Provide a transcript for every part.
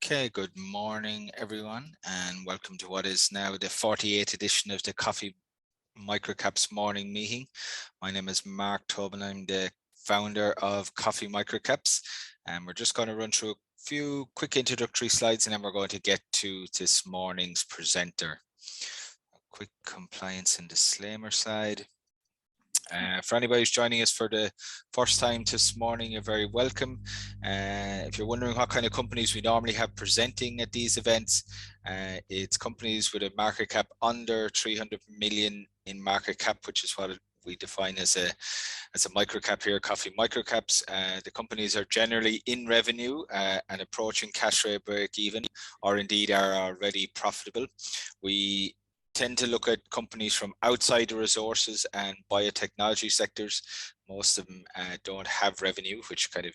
Okay, good morning, everyone, and welcome to what is now the 48th edition of the Coffee Microcaps morning meeting. My name is Mark Tobin. I'm the founder of Coffee Microcaps, and we're just going to run through a few quick introductory slides, and then we're going to get to this morning's presenter. A quick compliance and disclaimer slide. For anybody who's joining us for the first time this morning, you're very welcome. If you're wondering what kind of companies we normally have presenting at these events, it's companies with a market cap under 300 million in market cap, which is what we define as a microcap here, Coffee Microcaps. The companies are generally in revenue and approaching cash rate break even, or indeed are already profitable. We tend to look at companies from outside the resources and biotechnology sectors. Most of them don't have revenue, which kind of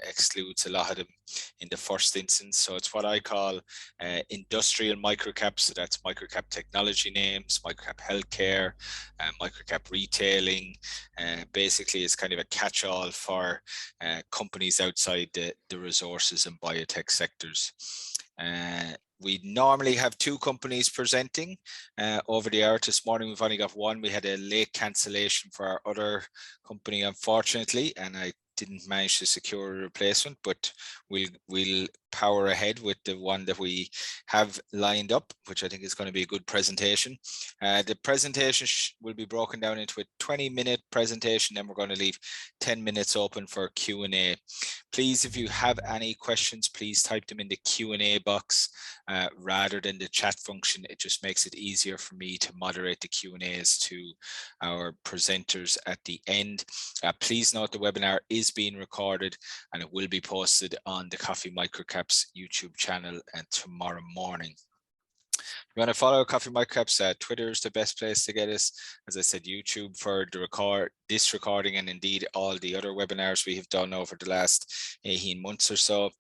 excludes a lot of them in the first instance. So it's what I call industrial microcaps. So that's microcap technology names, microcap healthcare, microcap retailing. Basically, it's kind of a catch-all for companies outside the resources and biotech sectors. We normally have two companies presenting over the hour. This morning we've only got one. We had a late cancellation for our other company, unfortunately, and I didn't manage to secure a replacement, but we'll power ahead with the one that we have lined up, which I think is going to be a good presentation. The presentation will be broken down into a 20-minute presentation, then we're going to leave 10 minutes open for Q&A. Please, if you have any questions, please type them in the Q&A box rather than the chat function. It just makes it easier for me to moderate the Q&As to our presenters at the end. Please note the webinar is being recorded and it will be posted on the Coffee Microcaps YouTube channel and tomorrow morning. If you want to follow Coffee Microcaps, Twitter is the best place to get us. As I said, YouTube for this recording and indeed all the other webinars we have done over the last 18 months or so.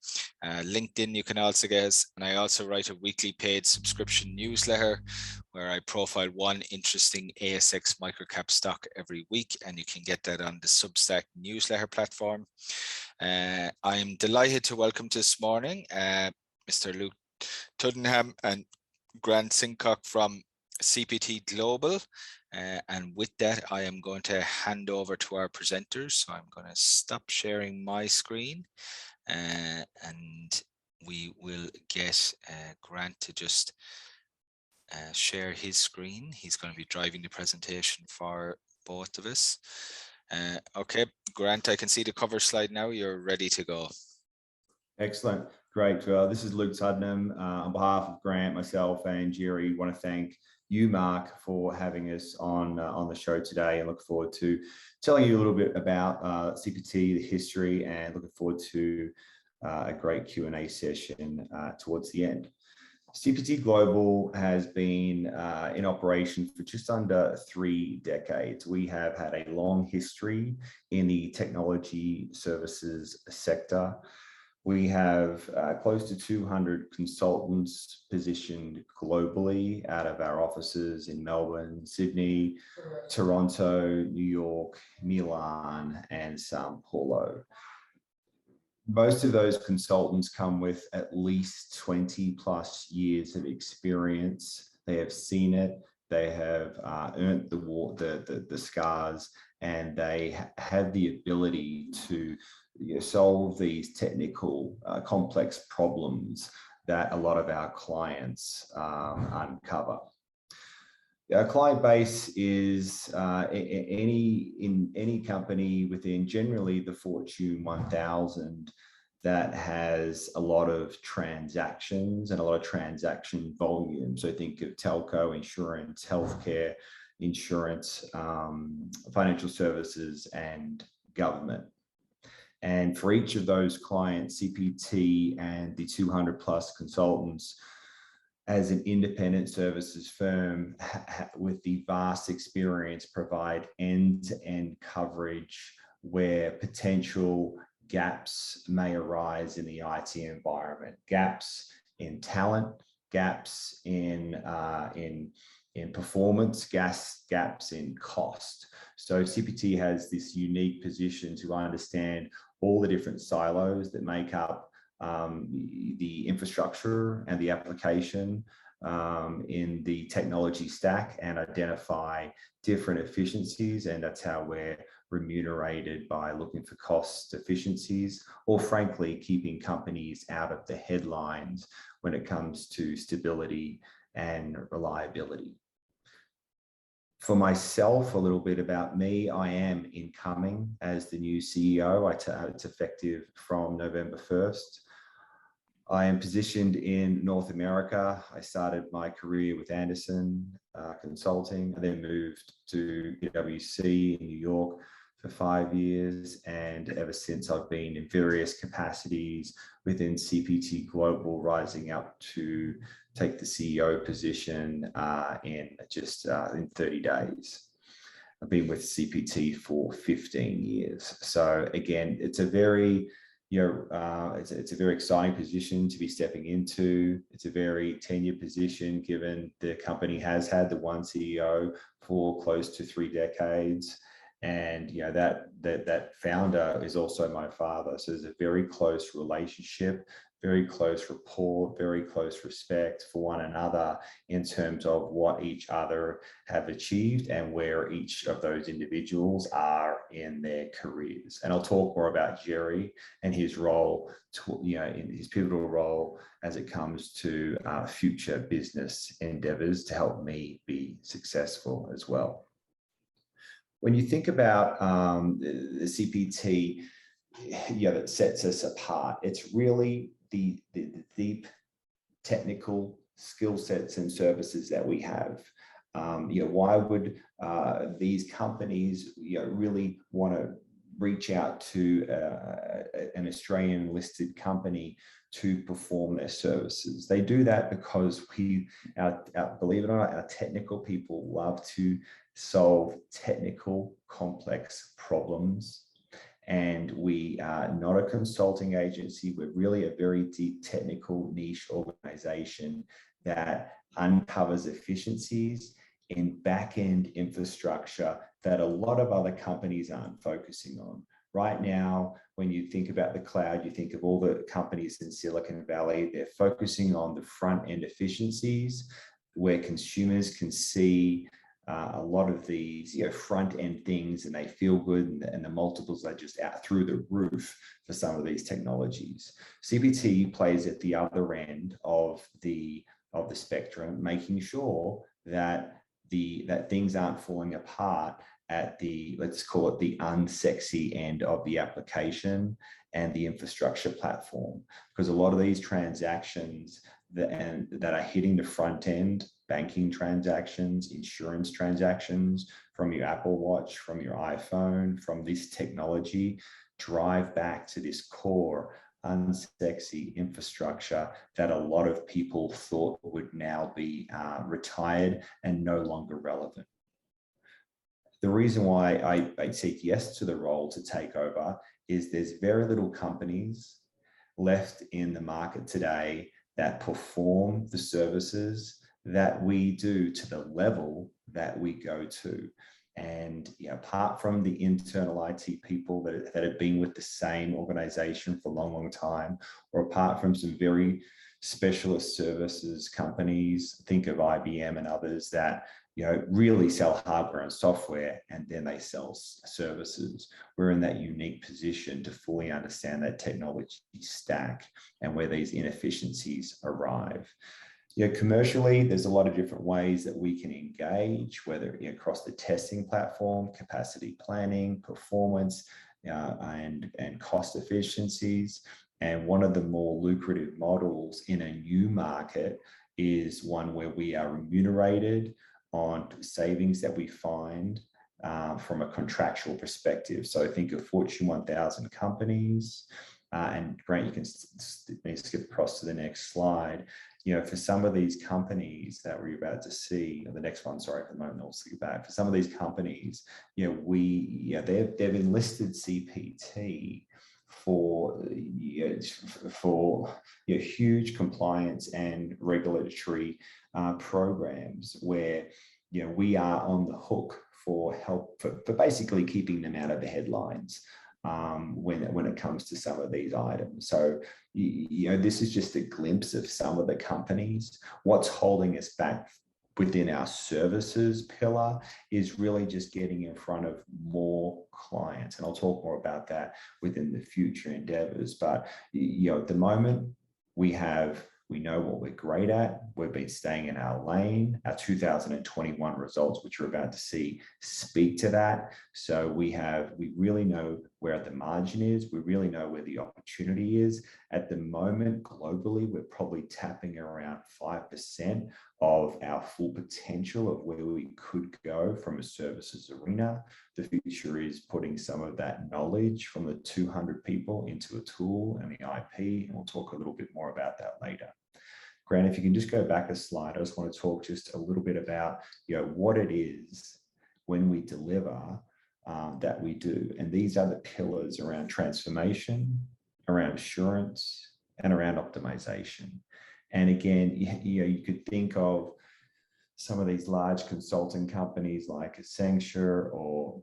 LinkedIn, you can also get us. And I also write a weekly paid subscription newsletter where I profile one interesting ASX microcap stock every week, and you can get that on the Substack newsletter platform. I'm delighted to welcome this morning Mr. Luke Tuddenham and Grant Sincock from CPT Global. And with that, I am going to hand over to our presenters. So I'm going to stop sharing my screen and we will get Grant to just share his screen. He's going to be driving the presentation for both of us. Okay, Grant, I can see the cover slide now. You're ready to go. Excellent. Great. This is Luke Tuddenham. On behalf of Grant, myself and Jerry, want to thank you, Mark, for having us on the show today, and look forward to telling you a little bit about CPT, the history, and looking forward to a great Q&A session towards the end. CPT Global has been in operation for just under 3 decades. We have had a long history in the technology services sector. We have close to 200 consultants positioned globally out of our offices in Melbourne, Sydney, Toronto, New York, Milan, and Sao Paulo. Most of those consultants come with at least 20+ years of experience. They have seen it, they have earned the scars, and they have the ability to solve these technical complex problems that a lot of our clients uncover. Our client base is in any company within generally the Fortune 1000 that has a lot of transactions and a lot of transaction volume. So think of telco, insurance, healthcare, insurance, financial services, and government. And for each of those clients, CPT and the 200+ consultants as an independent services firm with the vast experience provide end-to-end coverage where potential gaps may arise in the IT environment, gaps in talent, gaps in performance, gaps in cost. So CPT has this unique position to understand all the different silos that make up the infrastructure and the application in the technology stack and identify different efficiencies. And that's how we're remunerated, by looking for cost efficiencies, or frankly, keeping companies out of the headlines when it comes to stability and reliability. For myself, a little bit about me: I am incoming as the new CEO. It's effective from November 1st. I am positioned in North America. I started my career with Anderson Consulting, and then moved to PwC in New York for 5 years. And ever since, I've been in various capacities within CPT Global, rising up to take the CEO position in 30 days. I've been with CPT for 15 years. So again, it's a very it's a very exciting position to be stepping into. It's a very tenured position, given the company has had the one CEO for close to 3 decades. And that founder is also my father. So there's a very close relationship, very close rapport, very close respect for one another in terms of what each other have achieved and where each of those individuals are in their careers. And I'll talk more about Jerry and his role, in his pivotal role as it comes to future business endeavors to help me be successful as well. When you think about the CPT, that sets us apart, it's really the deep technical skill sets and services that we have. Why would these companies really want to reach out to an Australian listed company to perform their services? They do that because believe it or not, our technical people love to solve technical, complex problems. And we are not a consulting agency. We're really a very deep technical niche organization that uncovers efficiencies in back-end infrastructure that a lot of other companies aren't focusing on. Right now, when you think about the cloud, you think of all the companies in Silicon Valley. They're focusing on the front-end efficiencies where consumers can see a lot of these front-end things, and they feel good, and the multiples are just out through the roof for some of these technologies. CPT plays at the other end of the spectrum, making sure that that things aren't falling apart at the, let's call it, the unsexy end of the application and the infrastructure platform. Because a lot of these transactions that are hitting the front end, banking transactions, insurance transactions from your Apple Watch, from your iPhone, from this technology, drive back to this core unsexy infrastructure that a lot of people thought would now be retired and no longer relevant. The reason why I said yes to the role to take over is there's very little companies left in the market today that perform the services that we do to the level that we go to. And apart from the internal IT people that have been with the same organization for a long, long time, or apart from some very specialist services companies, think of IBM and others that really sell hardware and software, and then they sell services. We're in that unique position to fully understand that technology stack and where these inefficiencies arrive. Commercially, there's a lot of different ways that we can engage, whether across the testing platform, capacity planning, performance, and cost efficiencies. And one of the more lucrative models in a new market is one where we are remunerated on savings that we find from a contractual perspective. So think of Fortune 1000 companies, and Grant, you can skip across to the next slide. For some of these companies that we're about to see, or the next one, sorry, for the moment, I'll skip back. For some of these companies, they've enlisted CPT for huge compliance and regulatory programs where we are on the hook for help for basically keeping them out of the headlines. when it comes to some of these items. So, this is just a glimpse of some of the companies. What's holding us back within our services pillar is really just getting in front of more clients. And I'll talk more about that within the future endeavors. But, at the moment, we know what we're great at. We've been staying in our lane. Our 2021 results, which you're about to see, speak to that. So we really know where the margin is. We really know where the opportunity is. At the moment, globally, we're probably tapping around 5% of our full potential of where we could go from a services arena. The future is putting some of that knowledge from the 200 people into a tool and the IP, and we'll talk a little bit more about that later. Grant, if you can just go back a slide, I just want to talk just a little bit about what it is when we deliver that we do. And these are the pillars around transformation, around assurance, and around optimization. And again, you could think of some of these large consulting companies like Accenture or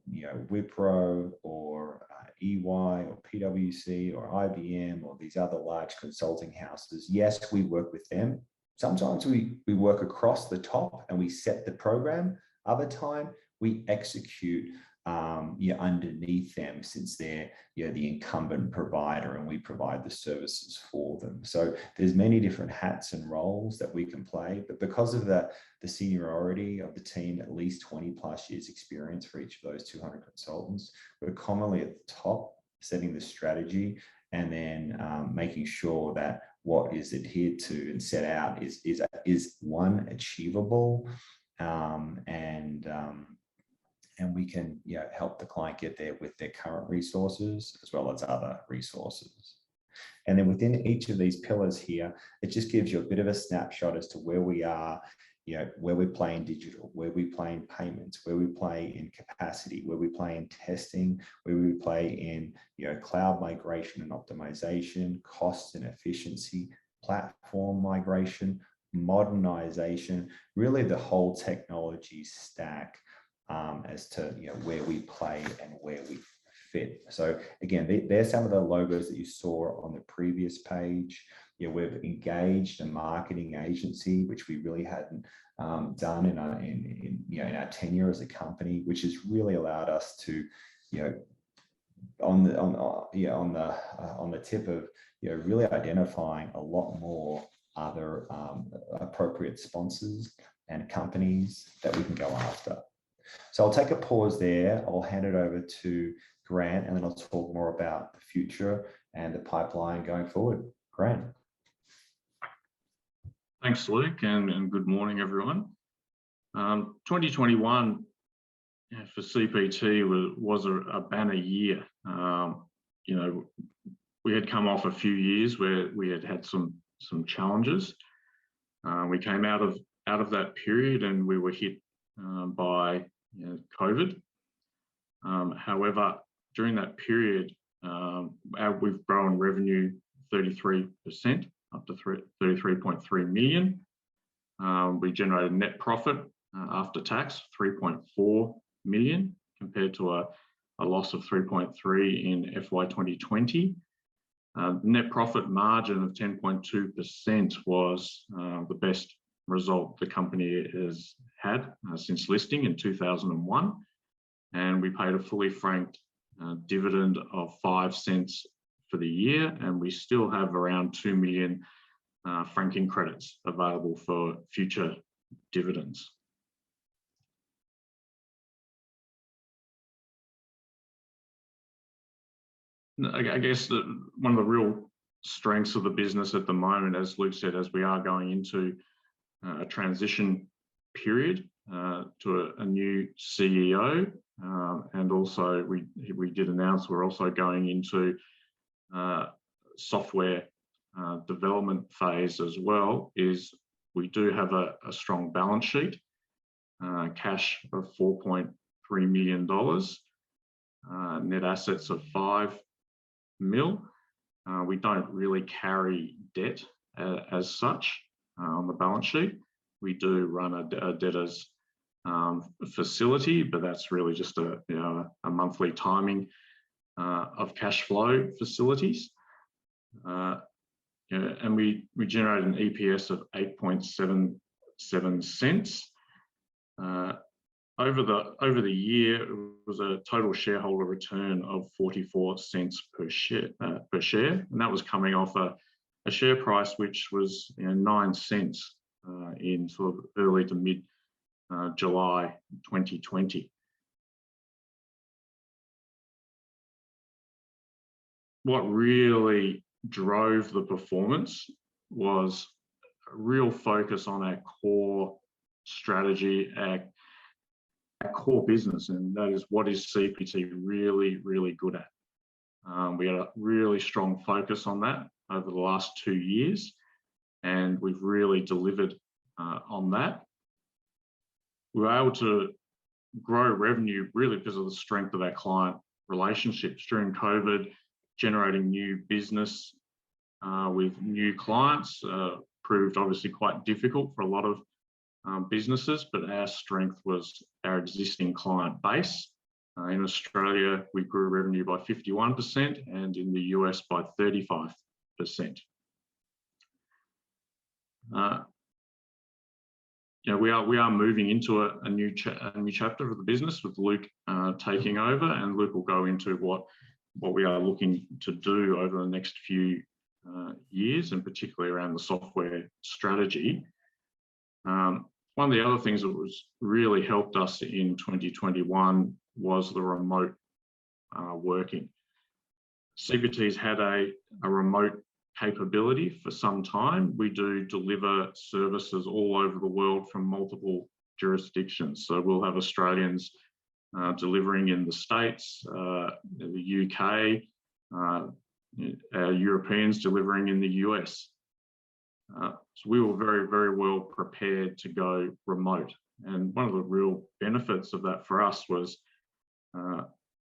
Wipro or EY or PwC or IBM or these other large consulting houses. Yes, we work with them. Sometimes we work across the top and we set the program. Other time we execute underneath them, since they're the incumbent provider and we provide the services for them. So there's many different hats and roles that we can play, but because of the seniority of the team, at least 20 plus years experience for each of those 200 consultants, we're commonly at the top setting the strategy and then making sure that what is adhered to and set out is one, achievable, and we can help the client get there with their current resources as well as other resources. And then within each of these pillars here, it just gives you a bit of a snapshot as to where we are, where we play in digital, where we play in payments, where we play in capacity, where we play in testing, where we play in cloud migration and optimization, cost and efficiency, platform migration, modernization, really the whole technology stack. As to where we play and where we fit. So again, there's some of the logos that you saw on the previous page. We've engaged a marketing agency, which we really hadn't done in our tenure as a company, which has really allowed us to on the tip of really identifying a lot more other appropriate sponsors and companies that we can go after. So I'll take a pause there. I'll hand it over to Grant, and then I'll talk more about the future and the pipeline going forward. Grant. Thanks, Luke, and good morning, everyone. 2021 for CPT was a banner year. We had come off a few years where we had some challenges. We came out of that period and we were hit by COVID. However, during that period, we've grown revenue 33%, up to 33.3 million. We generated net profit after tax 3.4 million compared to a loss of 3.3 in FY 2020. Net profit margin of 10.2% was the best result the company has had since listing in 2001, and we paid a fully franked dividend of 5 cents for the year, and we still have around 2 million franking credits available for future dividends. I guess one of the real strengths of the business at the moment, as Luke said, as we are going into a transition period to a new CEO, and also we did announce we're also going into software development phase as well, is we do have a strong balance sheet, cash of $4.3 million, net assets of 5 mil. We don't really carry debt as such on the balance sheet. We do run a debtors facility, but that's really just a monthly timing of cash flow facilities. And we generated an EPS of 8.77 cents. Over the year, it was a total shareholder return of 44 cents per share, and that was coming off a share price which was 9 cents in sort of early to mid July 2020. What really drove the performance was a real focus on our core strategy, our core business, and that is what is CPT really, really good at. We had a really strong focus on that over the last 2 years, and we've really delivered on that. We were able to grow revenue really because of the strength of our client relationships during COVID, generating new business with new clients proved obviously quite difficult for a lot of businesses, but our strength was our existing client base. In Australia, we grew revenue by 51% and in the US by 35%. We are moving into a new chapter of the business with Luke taking over, and Luke will go into what we are looking to do over the next few years, and particularly around the software strategy. One of the other things that was really helped us in 2021 was the remote working. CPT's had a remote capability for some time. We do deliver services all over the world from multiple jurisdictions. So we'll have Australians delivering in the States, the UK, Europeans delivering in the US. So we were very, very well prepared to go remote. And one of the real benefits of that for us was,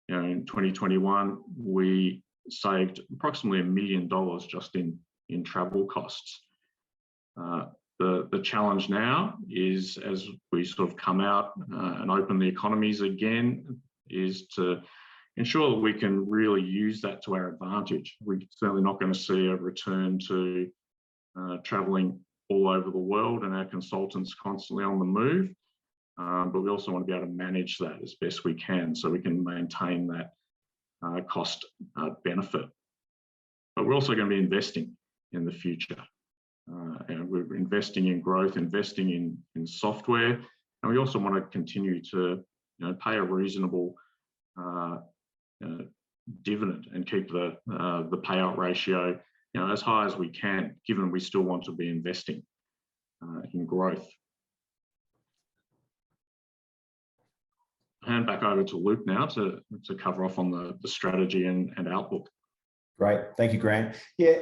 in 2021, we saved approximately $1 million just in travel costs. The challenge now is, as we sort of come out and open the economies again, is to ensure that we can really use that to our advantage. We're certainly not going to see a return to traveling all over the world and our consultants constantly on the move, but we also want to be able to manage that as best we can so we can maintain that cost benefit. But we're also going to be investing in the future. And we're investing in growth, investing in software, and we also want to continue to pay a reasonable dividend and keep the payout ratio as high as we can, given we still want to be investing in growth. Hand back over to Luke now to cover off on the strategy and outlook. Great. Thank you, Grant. Yeah,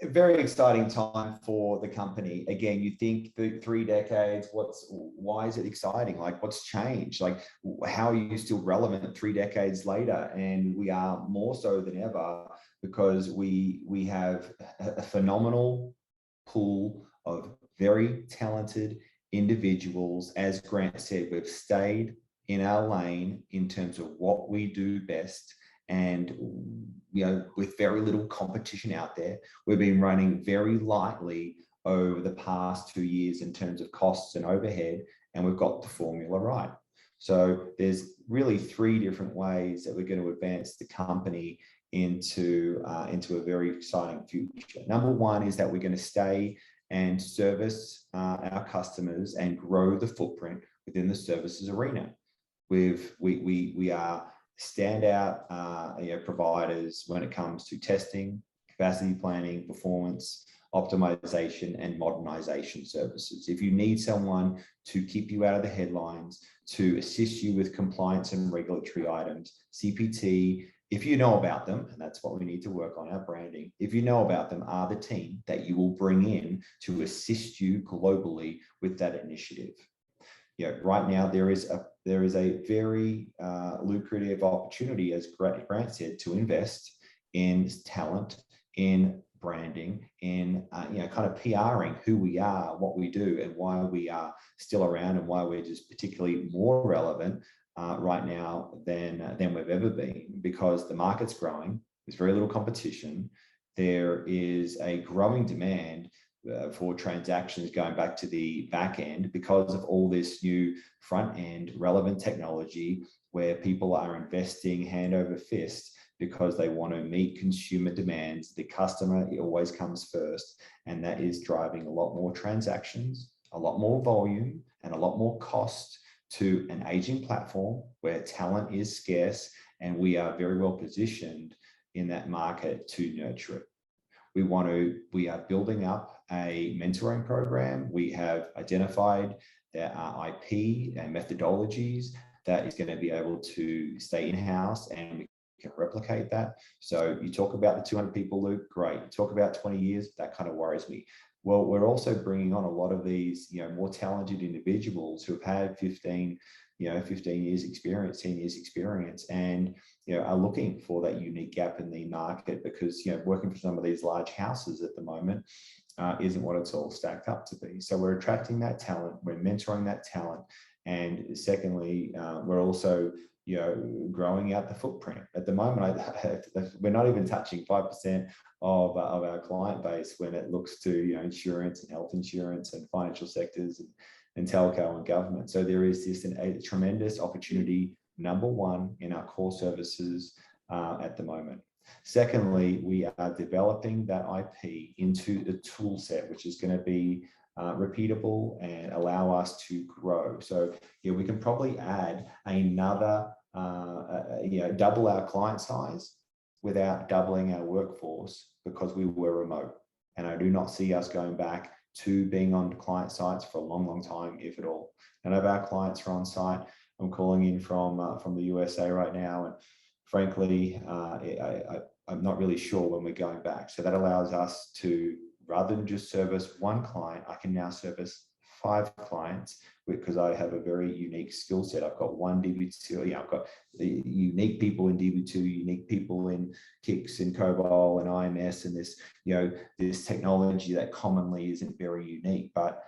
very exciting time for the company. Again, you think the 3 decades, why is it exciting? Like, what's changed? Like, how are you still relevant 3 decades later? And we are more so than ever because we have a phenomenal pool of very talented individuals. As Grant said, we've stayed in our lane in terms of what we do best. And, with very little competition out there, we've been running very lightly over the past 2 years in terms of costs and overhead, and we've got the formula right. So there's really 3 different ways that we're going to advance the company into a very exciting future. Number 1 is that we're going to stay and service our customers and grow the footprint within the services arena. We are standout providers when it comes to testing, capacity planning, performance, optimization, and modernization services. If you need someone to keep you out of the headlines, to assist you with compliance and regulatory items, CPT, if you know about them, and that's what we need to work on, our branding, if you know about them, are the team that you will bring in to assist you globally with that initiative. Right now there is a very lucrative opportunity, as Grant said, to invest in talent, in branding, in kind of PRing who we are, what we do, and why we are still around, and why we're just particularly more relevant right now than we've ever been, because the market's growing. There's very little competition. There is a growing demand for transactions going back to the back end because of all this new front end relevant technology, where people are investing hand over fist because they want to meet consumer demands. The customer always comes first, and that is driving a lot more transactions, a lot more volume, and a lot more cost to an aging platform where talent is scarce, and we are very well positioned in that market to nurture it. We are building up a mentoring program. We have identified there are IP and methodologies that is going to be able to stay in-house, and we can replicate that. So you talk about the 200 people, Luke, great. You talk about 20 years, that kind of worries me. Well, we're also bringing on a lot of these, more talented individuals who have had 15 years experience, 10 years experience, and, are looking for that unique gap in the market, because, working for some of these large houses at the moment isn't what it's all stacked up to be. So we're attracting that talent, we're mentoring that talent. And secondly, we're also, growing out the footprint. At the moment, we're not even touching 5% of our client base when it looks to, insurance and health insurance and financial sectors and telco and government. So there is this a tremendous opportunity, number one, in our core services at the moment. Secondly, we are developing that IP into the tool set, which is going to be repeatable and allow us to grow. So we can probably add another, double our client size without doubling our workforce, because we were remote. And I do not see us going back to being on client sites for a long, long time, if at all. None of our clients are on site. I'm calling in from the USA right now, and frankly, I'm not really sure when we're going back. So that allows us to, rather than just service one client, I can now service 5 clients, because I have a very unique skill set. I've got one DB2, I've got the unique people in DB2, unique people in KICS and COBOL and IMS, and this, this technology that commonly isn't very unique. But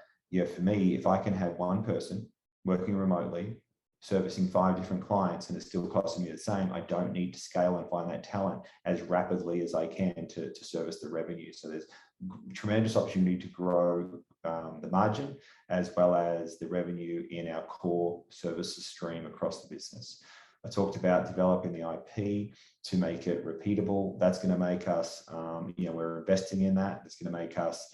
for me, if I can have one person working remotely, servicing 5 different clients, and it's still costing me the same, I don't need to scale and find that talent as rapidly as I can to service the revenue. So there's tremendous opportunity to grow the margin as well as the revenue in our core services stream across the business. I talked about developing the IP to make it repeatable. That's going to make us, we're investing in that. It's going to make us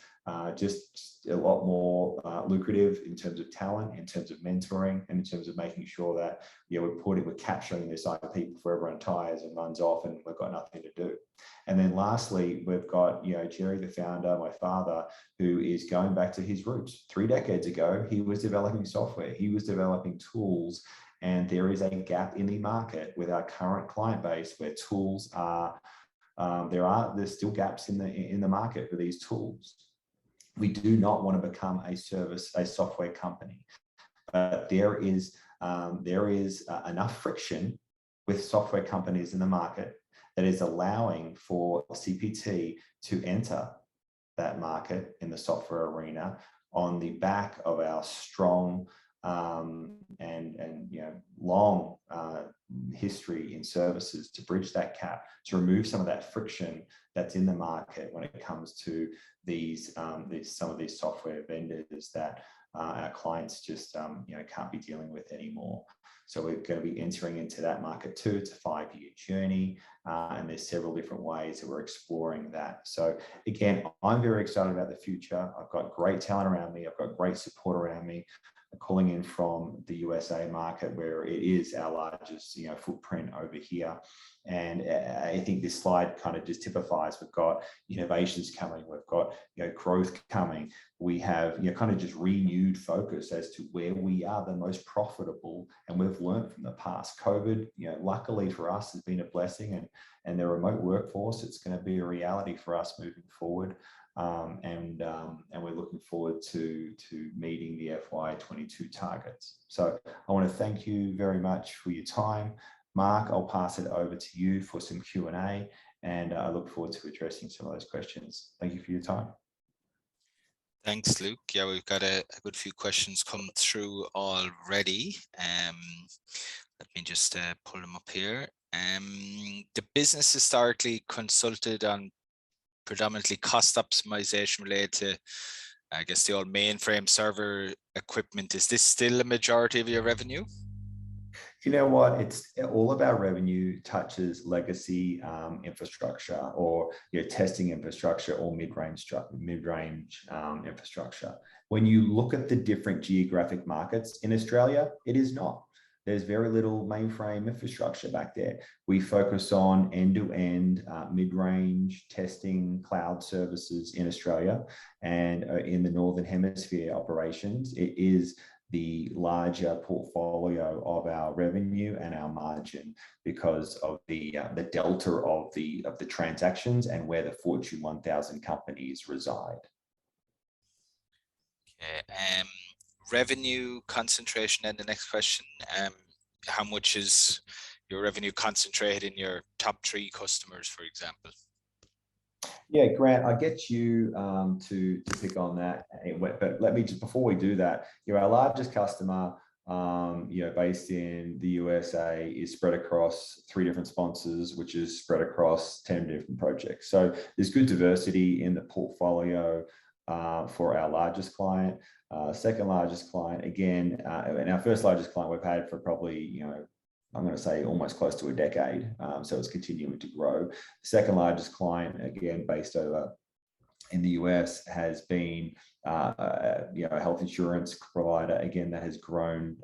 just a lot more lucrative in terms of talent, in terms of mentoring, and in terms of making sure that we're capturing this IP before everyone tires and runs off and we've got nothing to do. And then lastly, we've got Jerry, the founder, my father, who is going back to his roots. 3 decades ago, he was developing software, he was developing tools, and there is a gap in the market with our current client base where tools are. There's still gaps in the market for these tools. We do not want to become a software company, but there is enough friction with software companies in the market that is allowing for CPT to enter that market in the software arena on the back of our strong and long history in services, to bridge that gap, to remove some of that friction that's in the market when it comes to some of these software vendors that our clients just can't be dealing with anymore. So we're going to be entering into that market too. It's a 5-year journey, and there's several different ways that we're exploring that. So again, I'm very excited about the future. I've got great talent around me. I've got great support around me. I'm calling in from the USA market, where it is our largest footprint over here. And I think this slide kind of just typifies, we've got innovations coming, we've got growth coming. We have kind of just renewed focus as to where we are the most profitable, and we've learned from the past. COVID, luckily for us, has been a blessing, and the remote workforce, it's going to be a reality for us moving forward. And we're looking forward to meeting the FY22 targets. So I want to thank you very much for your time. Mark, I'll pass it over to you for some Q&A, and I look forward to addressing some of those questions. Thank you for your time. Thanks, Luke. Yeah, we've got a good few questions come through already. Let me just pull them up here. The business historically consulted on predominantly cost optimization related to, I guess, the old mainframe server equipment. Is this still a majority of your revenue? You know what? It's all of our revenue touches legacy infrastructure, or testing infrastructure, or mid-range infrastructure. When you look at the different geographic markets in Australia, it is not. There's very little mainframe infrastructure back there. We focus on end-to-end mid-range testing cloud services in Australia, and in the Northern Hemisphere operations, it is the larger portfolio of our revenue and our margin, because of the delta of the transactions and where the Fortune 1000 companies reside. Okay. Revenue concentration, and the next question, how much is your revenue concentrated in your top 3 customers, for example? Yeah, Grant, I get you to pick on that, but let me just, before we do that, our largest customer, based in the USA, is spread across 3 different sponsors, which is spread across 10 different projects. So there's good diversity in the portfolio for our largest client. Second largest client, again, and our first largest client we've had for probably, I'm going to say almost close to a decade. So it's continuing to grow. Second largest client, again, based over in the US, has been a health insurance provider, again, that has grown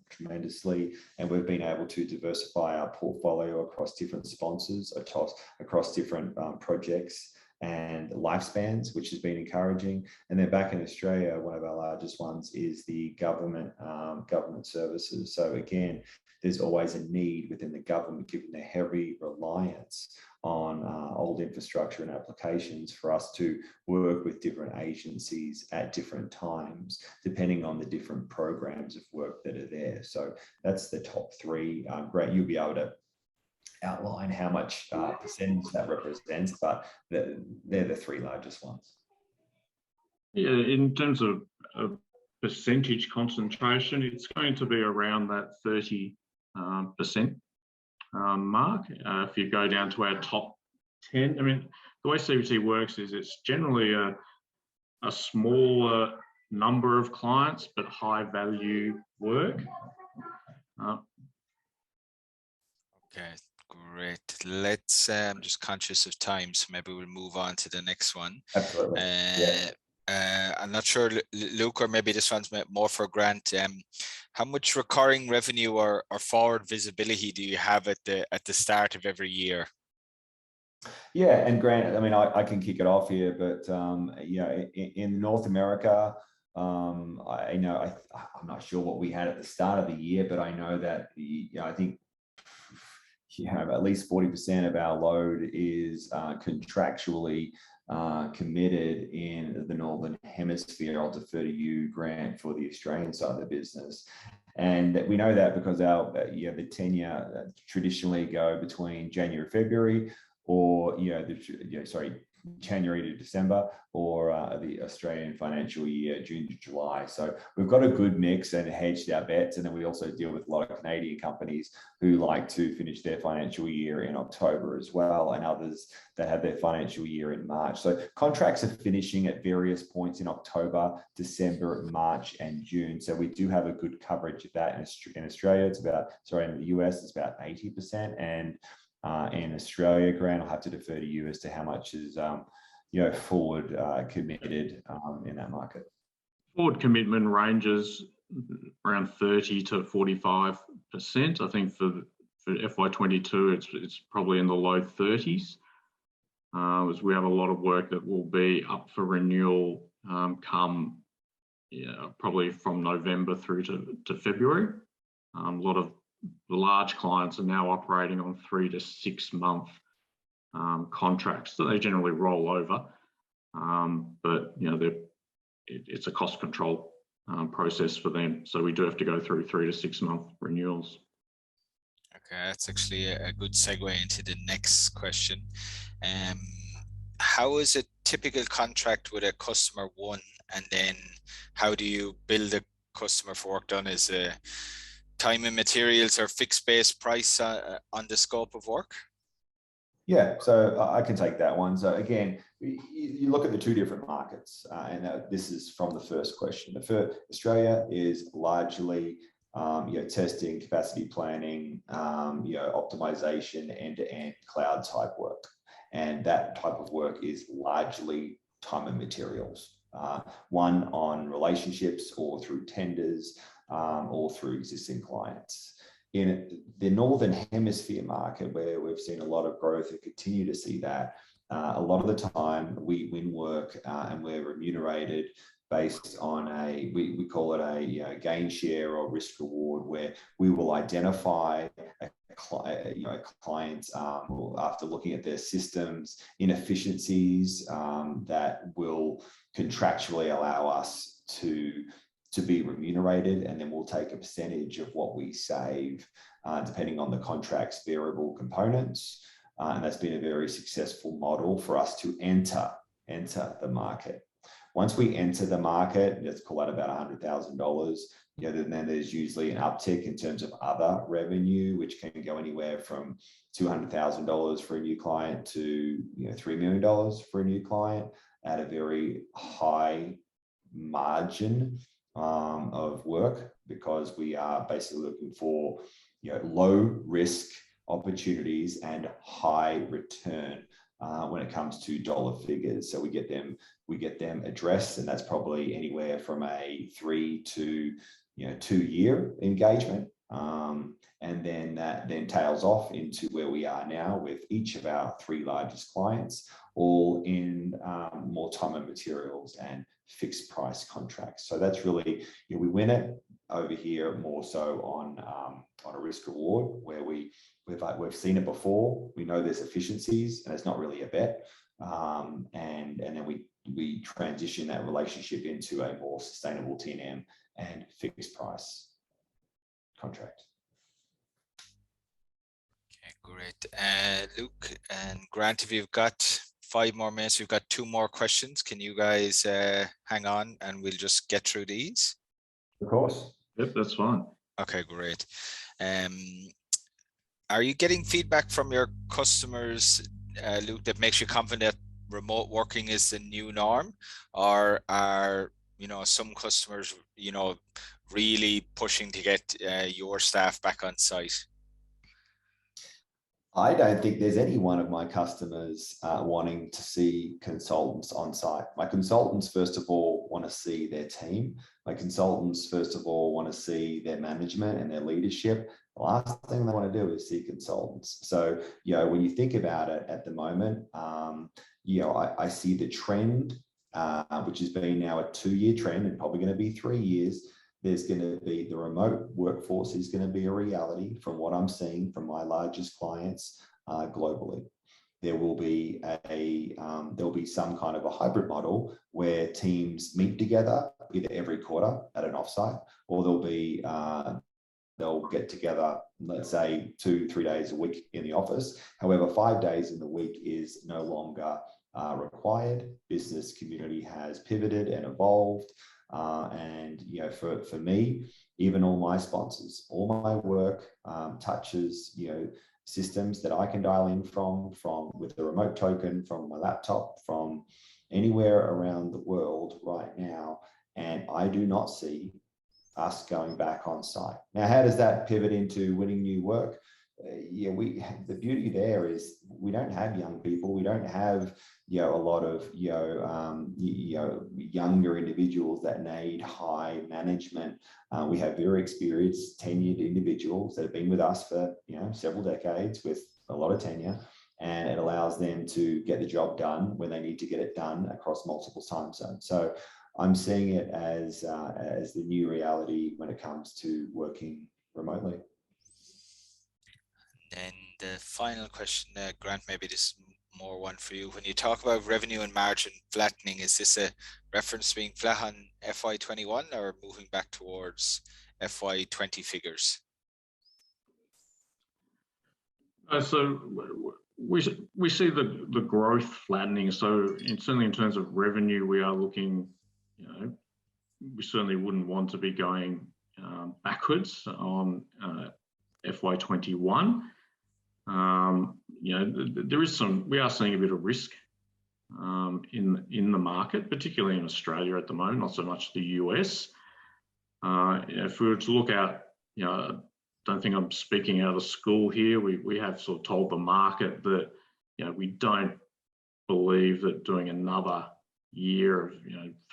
tremendously, and we've been able to diversify our portfolio across different sponsors, across different projects and lifespans, which has been encouraging. And then back in Australia, one of our largest ones is the government services. So again, there's always a need within the government, given the heavy reliance on old infrastructure and applications, for us to work with different agencies at different times, depending on the different programs of work that are there. So that's the top 3. Grant, you'll be able to outline how much percentage that represents, but they're the 3 largest ones. Yeah, in terms of percentage concentration, it's going to be around that 30% mark. If you go down to our top 10, I mean, the way CPT works is it's generally a smaller number of clients, but high value work. Okay, great. Let's, I'm just conscious of time, so maybe we'll move on to the next one. Absolutely. I'm not sure, Luke, or maybe this one's more for Grant. How much recurring revenue or forward visibility do you have at the start of every year? Yeah, and Grant, I mean, I can kick it off here, but in North America, I'm not sure what we had at the start of the year, but I know that I think at least 40% of our load is contractually committed in the Northern Hemisphere. I'll defer to you, Grant, for the Australian side of the business. And we know that because the tenure traditionally go between January, February, or January to December, or the Australian financial year, June to July. So we've got a good mix and hedged our bets. And then we also deal with a lot of Canadian companies who like to finish their financial year in October as well, and others that have their financial year in March. So contracts are finishing at various points in October, December, March, and June. So we do have a good coverage of that in Australia. In the US, it's about 80%. And in Australia, Grant, I'll have to defer to you as to how much is forward committed in that market. Forward commitment ranges around 30 to 45%. I think for FY22, it's probably in the low 30s. As we have a lot of work that will be up for renewal probably from November through to February. A lot of the large clients are now operating on 3 to 6 month contracts, so they generally roll over. But it's a cost control process for them, so we do have to go through 3 to 6 month renewals. Okay, that's actually a good segue into the next question. How is a typical contract with a customer won, and then how do you build a customer for work done? Is time and materials or fixed base price on the scope of work? Yeah, so I can take that one. So again, you look at the two different markets, and this is from the first question. The first, Australia is largely testing, capacity planning, optimization, end-to-end cloud type work, and that type of work is largely time and materials. One on relationships or through tenders or through existing clients. In the Northern Hemisphere market, where we've seen a lot of growth and continue to see that, a lot of the time we win work and we're remunerated based on we call it a gain share or risk reward, where we will identify a client after looking at their systems inefficiencies that will contractually allow us to be remunerated, and then we'll take a percentage of what we save depending on the contract's variable components. And that's been a very successful model for us to enter the market. Once we enter the market, let's call that about $100,000, then there's usually an uptick in terms of other revenue, which can go anywhere from $200,000 for a new client to $3 million for a new client at a very high margin of work, because we are basically looking for low risk opportunities and high return when it comes to dollar figures. So we get them addressed, and that's probably anywhere from a 3 to 2 year engagement, and then that then tails off into where we are now with each of our 3 largest clients, all in more time and materials and fixed price contracts. So that's really, we win it over here more so on a risk reward, where we've seen it before. We know there's efficiencies, and it's not really a bet, and then we transition that relationship into a more sustainable T&M and fixed price contract. Okay, great. Luke and Grant, if you've got 5 more minutes, we've got 2 more questions. Can you guys hang on and we'll just get through these? Of course. Yep, that's fine. Okay, great. Are you getting feedback from your customers, Luke, that makes you confident that remote working is the new norm, or are some customers really pushing to get your staff back on site? I don't think there's any one of my customers wanting to see consultants on site. My consultants, first of all, want to see their team. My consultants, first of all, want to see their management and their leadership. The last thing they want to do is see consultants. So, when you think about it at the moment, I see the trend, which has been now a 2-year trend and probably going to be 3 years. There's going to be the remote workforce is going to be a reality from what I'm seeing from my largest clients globally. There will be some kind of a hybrid model where teams meet together either every quarter at an offsite, or they'll get together, let's say 2-3 days a week in the office. However, 5 days in the week is no longer required. Business community has pivoted and evolved. And for me, even all my sponsors, all my work touches systems that I can dial in from with the remote token, from my laptop, from anywhere around the world right now, and I do not see us going back on site. Now, how does that pivot into winning new work? The beauty there is we don't have young people. We don't have a lot of younger individuals that need high management. We have very experienced, tenured individuals that have been with us for several decades with a lot of tenure, and it allows them to get the job done when they need to get it done across multiple time zones. So I'm seeing it as the new reality when it comes to working remotely. And the final question, Grant, maybe this is more one for you. When you talk about revenue and margin flattening, is this a reference to being flat on FY21 or moving back towards FY20 figures? So we see the growth flattening. So certainly in terms of revenue, we are looking, we certainly wouldn't want to be going backwards on FY21. We are seeing a bit of risk in the market, particularly in Australia at the moment, not so much the US. If we were to look out, I don't think I'm speaking out of school here. We have sort of told the market that we don't believe that doing another year of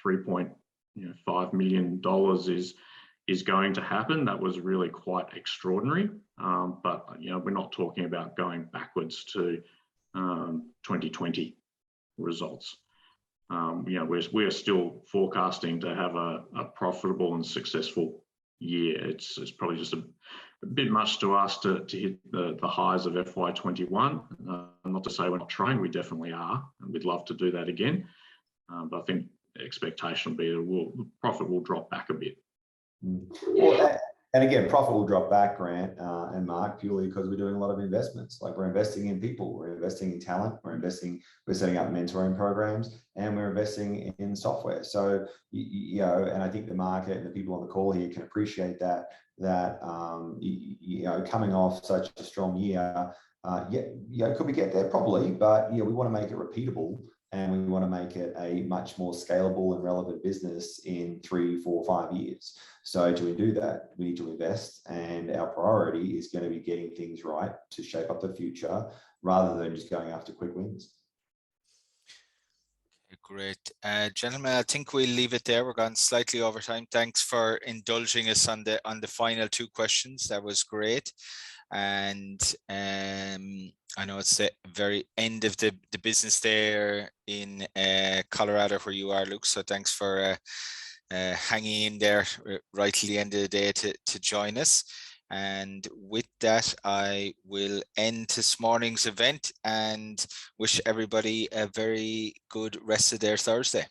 $3.5 million is going to happen. That was really quite extraordinary. But we're not talking about going backwards to 2020 results. We're still forecasting to have a profitable and successful year. It's probably just a bit much to ask to hit the highs of FY21. Not to say we're not trying, we definitely are, and we'd love to do that again. But I think the expectation will be that the profit will drop back a bit. Well, and again, profit will drop back, Grant and Mark, purely because we're doing a lot of investments. Like, we're investing in people, we're investing in talent, we're setting up mentoring programs, and we're investing in software. So, and I think the market and the people on the call here can appreciate that coming off such a strong year, could we get there? Probably, but we want to make it repeatable. And we want to make it a much more scalable and relevant business in 3, 4, 5 years. So to do that, we need to invest, and our priority is going to be getting things right to shape up the future rather than just going after quick wins. Great. Gentlemen, I think we'll leave it there. We're gone slightly over time. Thanks for indulging us on the final 2 questions. That was great. And I know it's the very end of the business there in Colorado where you are, Luke. So thanks for hanging in there right to the end of the day to join us. And with that, I will end this morning's event and wish everybody a very good rest of their Thursday.